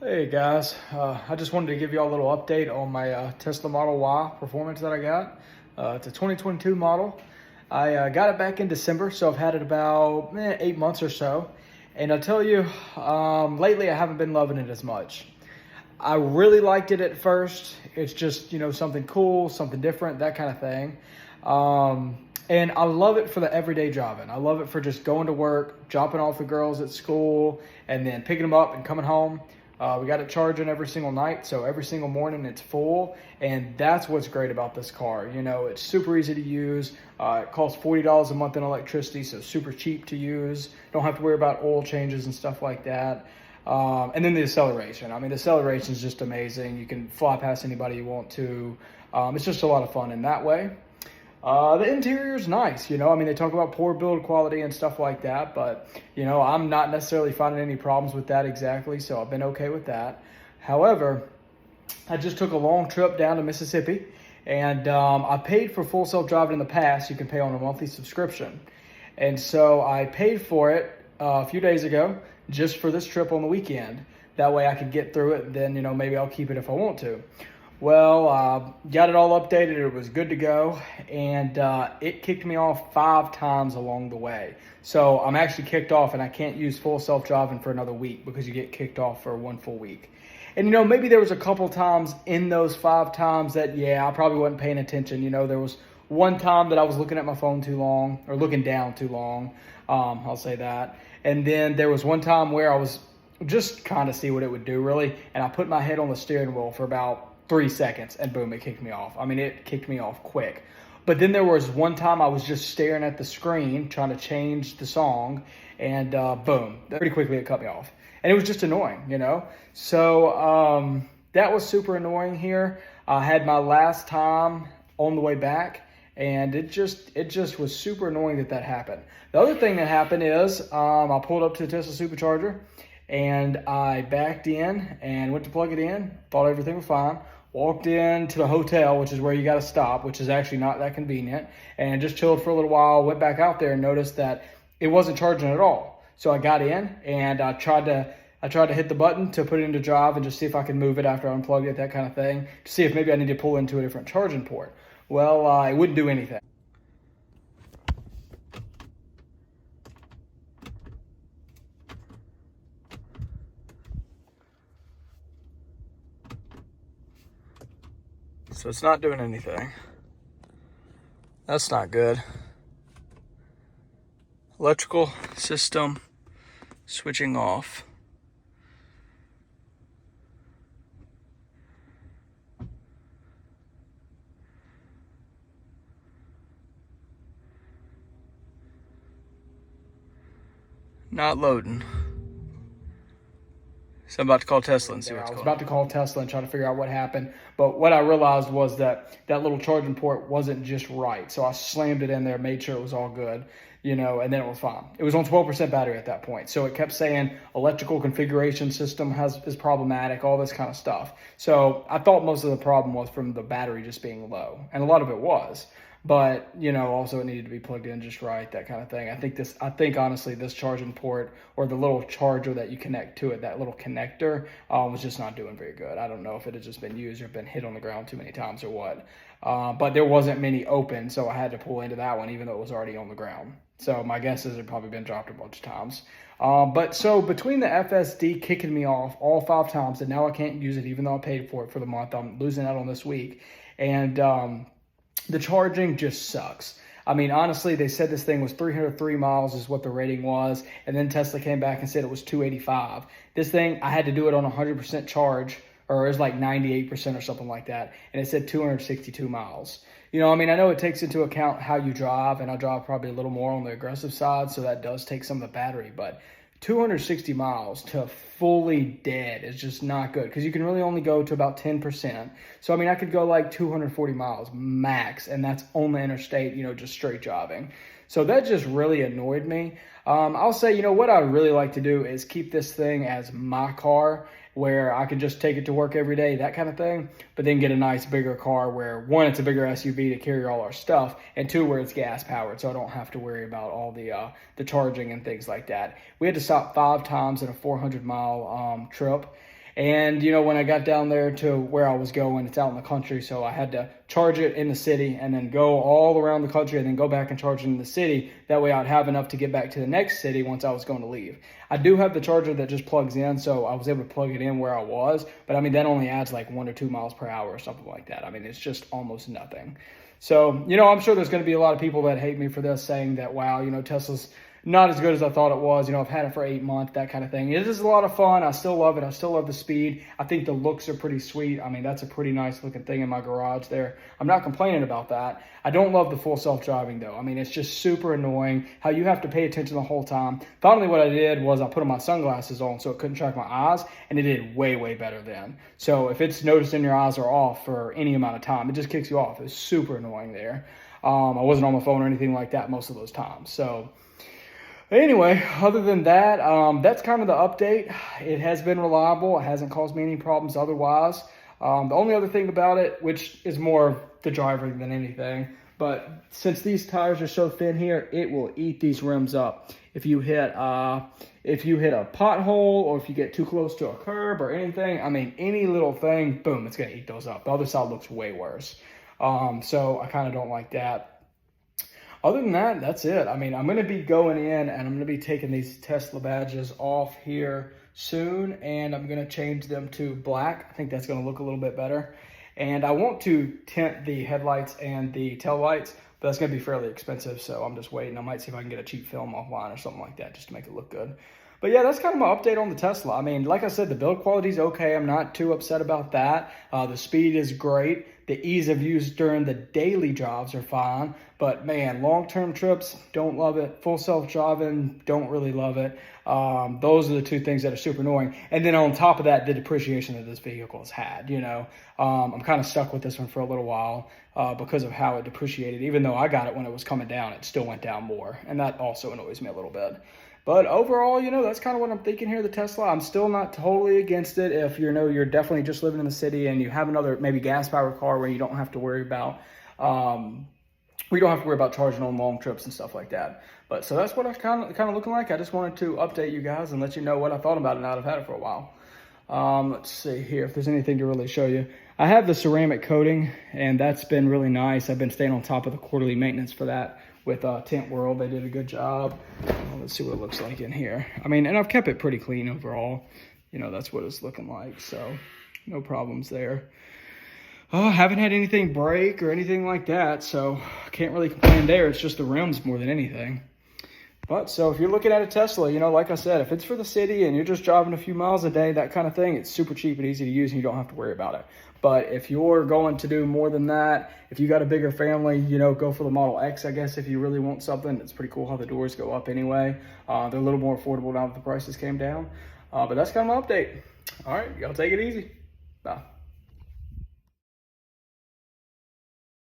Hey guys, I just wanted to give you all a little update on my Tesla Model Y performance that I got. It's a 2022 model. I got it back in December, so I've had it about 8 months or so. And I'll tell you, lately I haven't been loving it as much. I really liked it at first. It's just, something cool, something different, that kind of thing. And I love it for the everyday driving. I love it for just going to work, dropping off the girls at school, and then picking them up and coming home. We got it charging every single night, so every single morning it's full, and that's what's great about this car. It's super easy to use. It costs $40 a month in electricity, so super cheap to use. Don't have to worry about oil changes and stuff like that. And then the acceleration. I mean, the acceleration is just amazing. You can fly past anybody you want to. It's just a lot of fun in that way. The interior is nice, I mean, they talk about poor build quality and stuff like that, but, I'm not necessarily finding any problems with that exactly, so I've been okay with that. However, I just took a long trip down to Mississippi, and I paid for full self-driving in the past. You can pay on a monthly subscription. And so I paid for it a few days ago just for this trip on the weekend. That way I could get through it, and then, maybe I'll keep it if I want to. Well, got it all updated. It was good to go, and it kicked me off 5 times along the way. So I'm actually kicked off, and I can't use full self-driving for another week because you get kicked off for 1 full week. And, maybe there was a couple times in those 5 times that, I probably wasn't paying attention. There was one time that I was looking at my phone too long, or looking down too long. I'll say that. And then there was one time where I was just kind of see what it would do, really, and I put my head on the steering wheel for about 3 seconds, and boom, it kicked me off. I mean, it kicked me off quick. But then there was one time I was just staring at the screen trying to change the song, and boom, pretty quickly it cut me off. And it was just annoying, So that was super annoying here. I had my last time on the way back, and it just was super annoying that happened. The other thing that happened is I pulled up to the Tesla Supercharger, and I backed in and went to plug it in, thought everything was fine. Walked into the hotel, which is where you got to stop, which is actually not that convenient, and just chilled for a little while, went back out there and noticed that it wasn't charging at all. So I got in and I tried to hit the button to put it into drive and just see if I could move it after I unplugged it, that kind of thing, to see if maybe I need to pull into a different charging port. Well, it wouldn't do anything. So it's not doing anything. That's not good. Electrical system switching off. Not loading. So I'm about to call Tesla and see what's going on. I was about to call Tesla and try to figure out what happened. But what I realized was that little charging port wasn't just right. So I slammed it in there, made sure it was all good, and then it was fine. It was on 12% battery at that point. So it kept saying electrical configuration system is problematic, all this kind of stuff. So I thought most of the problem was from the battery just being low. And a lot of it was. But, also it needed to be plugged in just right, that kind of thing. I think honestly, this charging port or the little charger that you connect to it, that little connector, was just not doing very good. I don't know if it had just been used or been hit on the ground too many times or what. But there wasn't many open, so I had to pull into that one, even though it was already on the ground. So my guess is it had probably been dropped a bunch of times. But so between the FSD kicking me off all 5 times, and now I can't use it even though I paid for it for the month, I'm losing out on this week. And the charging just sucks. I mean, honestly, they said this thing was 303 miles is what the rating was. And then Tesla came back and said it was 285. This thing, I had to do it on 100% charge, or it was like 98% or something like that. And it said 262 miles. I know it takes into account how you drive, and I drive probably a little more on the aggressive side, so that does take some of the battery. But 260 miles to fully dead is just not good, because you can really only go to about 10%. So, I could go like 240 miles max, and that's on the interstate, just straight driving. So that just really annoyed me. I'll say, what I'd really like to do is keep this thing as my car, where I could just take it to work every day, that kind of thing, but then get a nice bigger car where, 1, it's a bigger SUV to carry all our stuff, and 2, where it's gas powered, so I don't have to worry about all the charging and things like that. We had to stop 5 times in a 400-mile trip, And, you know, when I got down there to where I was going, it's out in the country, so I had to charge it in the city and then go all around the country and then go back and charge it in the city. That way I'd have enough to get back to the next city once I was going to leave. I do have the charger that just plugs in, so I was able to plug it in where I was, but I mean, that only adds like 1 or 2 miles per hour or something like that. I mean, it's just almost nothing. So, you know, I'm sure there's going to be a lot of people that hate me for this, saying that, wow, you know, Tesla's not as good as I thought it was. You know, I've had it for 8 months, that kind of thing. It is a lot of fun. I still love it. I still love the speed. I think the looks are pretty sweet. I mean, that's a pretty nice looking thing in my garage there. I'm not complaining about that. I don't love the full self-driving though. I mean, it's just super annoying how you have to pay attention the whole time. Finally, what I did was I put my sunglasses on so it couldn't track my eyes, and it did way, way better then. So if it's noticing your eyes are off for any amount of time, it just kicks you off. It's super annoying there. I wasn't on my phone or anything like that most of those times. So anyway, other than that, that's kind of the update. It has been reliable. It hasn't caused me any problems otherwise. The only other thing about it, which is more of the driver than anything, but since these tires are so thin here, it will eat these rims up. If you hit a pothole, or if you get too close to a curb or anything, I mean, any little thing, boom, it's gonna eat those up. The other side looks way worse. So I kind of don't like that. Other than that, that's it. I mean, I'm going to be going in and I'm going to be taking these Tesla badges off here soon, and I'm going to change them to black. I think that's going to look a little bit better. And I want to tint the headlights and the tail lights, but that's going to be fairly expensive, so I'm just waiting. I might see if I can get a cheap film offline or something like that just to make it look good. But yeah, that's kind of my update on the Tesla. I mean, like I said, the build quality is okay. I'm not too upset about that. The speed is great. The ease of use during the daily drives are fine. But man, long-term trips, don't love it. Full self-driving, don't really love it. Those are the two things that are super annoying. And then on top of that, the depreciation that this vehicle has had, you know. I'm kind of stuck with this one for a little while because of how it depreciated. Even though I got it when it was coming down, it still went down more. And that also annoys me a little bit. But overall, you know, that's kind of what I'm thinking here, the Tesla. I'm still not totally against it if you know you're definitely just living in the city and you have another maybe gas-powered car where you don't have to worry about charging on long trips and stuff like that. But so that's what I kind of looking like. I just wanted to update you guys and let you know what I thought about it now that I've had it for a while. Let's see here if there's anything to really show you. I have the ceramic coating, and that's been really nice. I've been staying on top of the quarterly maintenance for that with Tint World. They did a good job. Let's see what it looks like in here. I mean, and I've kept it pretty clean overall. You know, that's what it's looking like, so no problems there. Haven't had anything break or anything like that, so I can't really complain there. It's just the rims more than anything. But so if you're looking at a Tesla, you know, like I said, if it's for the city and you're just driving a few miles a day, that kind of thing, it's super cheap and easy to use and you don't have to worry about it. But if you're going to do more than that, if you got a bigger family, you know, go for the Model X, I guess, if you really want something. It's pretty cool how the doors go up anyway. They're a little more affordable now that the prices came down. But that's kind of my update. All right, y'all take it easy. Bye.